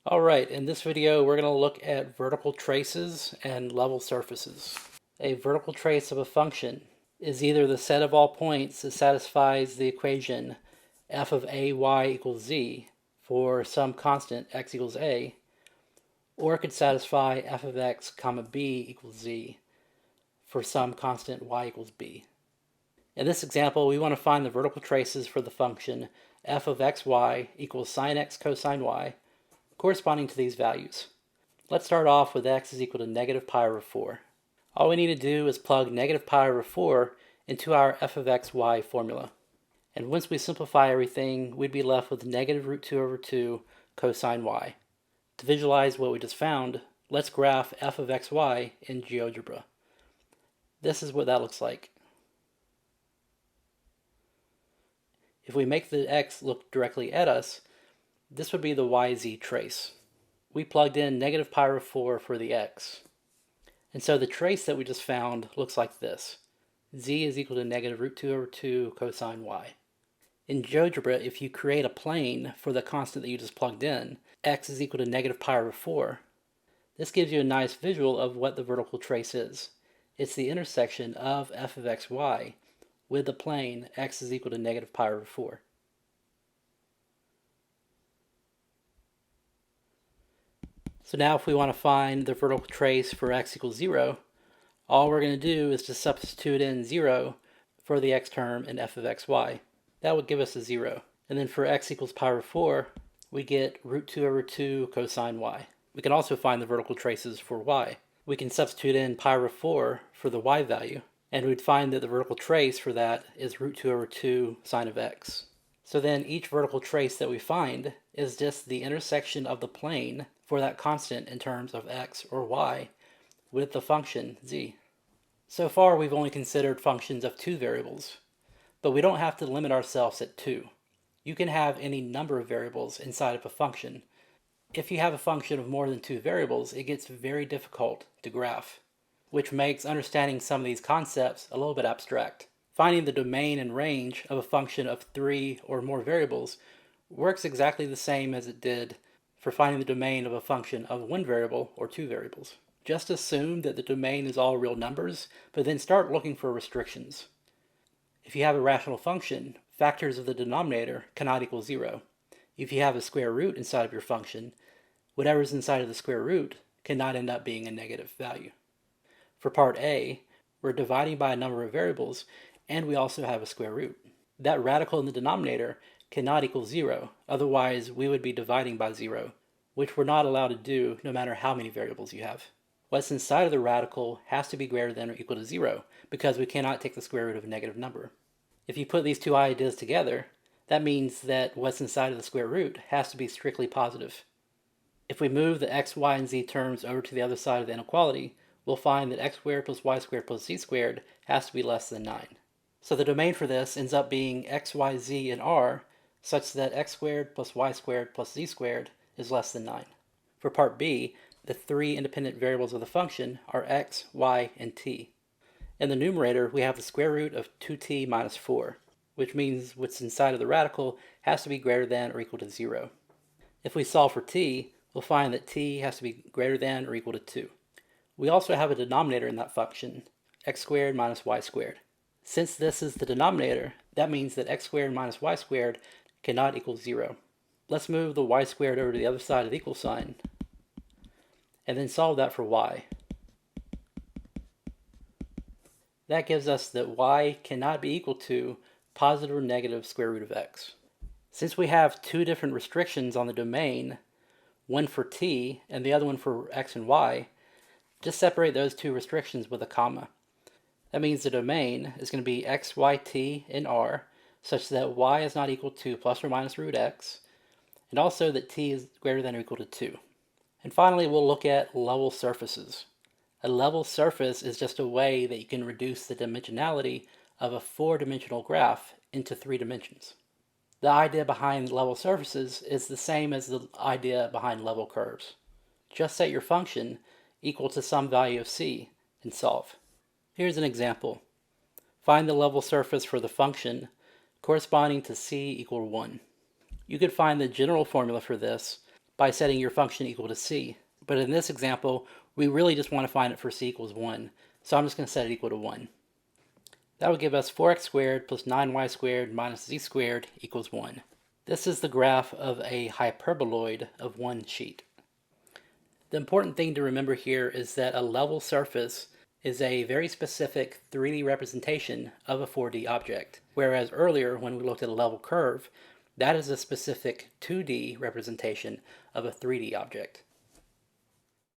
Alright, in this video we're going to look at vertical traces and level surfaces. A vertical trace of a function is either the set of all points that satisfies the equation f of a y equals z for some constant x equals a, or it could satisfy f of x comma b equals z for some constant y equals b. In this example, we want to find the vertical traces for the function f of xy equals sine x cosine y corresponding to these values. Let's start off with x is equal to negative pi over 4. All we need to do is plug negative pi over 4 into our f of xy formula. And once we simplify everything, we'd be left with negative root 2 over 2 cosine y. To visualize what we just found, let's graph f of xy in GeoGebra. This is what that looks like. If we make the x look directly at us, this would be the yz trace. We plugged in negative pi over 4 for the x. And so the trace that we just found looks like this. Z is equal to negative root 2 over 2 cosine y. In GeoGebra, if you create a plane for the constant that you just plugged in, x is equal to negative pi over 4, this gives you a nice visual of what the vertical trace is. It's the intersection of f of xy with the plane x is equal to negative pi over 4. So now if we want to find the vertical trace for x equals 0, all we're going to do is to substitute in 0 for the x term in f of xy. That would give us a 0. And then for x equals pi over 4, we get root 2 over 2 cosine y. We can also find the vertical traces for y. We can substitute in pi over 4 for the y value, and we'd find that the vertical trace for that is root 2 over 2 sine of x. So then each vertical trace that we find is just the intersection of the plane for that constant in terms of x or y with the function z. So far we've only considered functions of two variables, but we don't have to limit ourselves at two. You can have any number of variables inside of a function. If you have a function of more than two variables, it gets very difficult to graph, which makes understanding some of these concepts a little bit abstract. Finding the domain and range of a function of three or more variables works exactly the same as it did for finding the domain of a function of one variable or two variables. Just assume that the domain is all real numbers, but then start looking for restrictions. If you have a rational function, factors of the denominator cannot equal 0. If you have a square root inside of your function, whatever's inside of the square root cannot end up being a negative value. For part A, we're dividing by a number of variables, and we also have a square root. That radical in the denominator cannot equal 0, otherwise we would be dividing by 0, which we're not allowed to do no matter how many variables you have. What's inside of the radical has to be greater than or equal to 0, because we cannot take the square root of a negative number. If you put these two ideas together, that means that what's inside of the square root has to be strictly positive. If we move the x, y, and z terms over to the other side of the inequality, we'll find that x squared plus y squared plus z squared has to be less than 9. So the domain for this ends up being x, y, z, and r, such that x squared plus y squared plus z squared is less than 9. For part B, the three independent variables of the function are x, y, and t. In the numerator, we have the square root of 2t minus 4, which means what's inside of the radical has to be greater than or equal to 0. If we solve for t, we'll find that t has to be greater than or equal to 2. We also have a denominator in that function, x squared minus y squared. Since this is the denominator, that means that x squared minus y squared cannot equal 0. Let's move the y squared over to the other side of the equal sign, and then solve that for y. That gives us that y cannot be equal to positive or negative square root of x. Since we have two different restrictions on the domain, one for t and the other one for x and y, just separate those two restrictions with a comma. That means the domain is going to be x, y, t in R, such that y is not equal to plus or minus root x, and also that t is greater than or equal to 2. And finally, we'll look at level surfaces. A level surface is just a way that you can reduce the dimensionality of a four-dimensional graph into 3 dimensions. The idea behind level surfaces is the same as the idea behind level curves. Just set your function equal to some value of c and solve. Here's an example. Find the level surface for the function corresponding to c equal 1. You could find the general formula for this by setting your function equal to c. But in this example, we really just want to find it for c equals 1. So I'm just going to set it equal to 1. That would give us 4x squared plus 9y squared minus z squared equals 1. This is the graph of a hyperboloid of one sheet. The important thing to remember here is that a level surface is a very specific 3D representation of a 4D object, whereas earlier when we looked at a level curve, that is a specific 2D representation of a 3D object.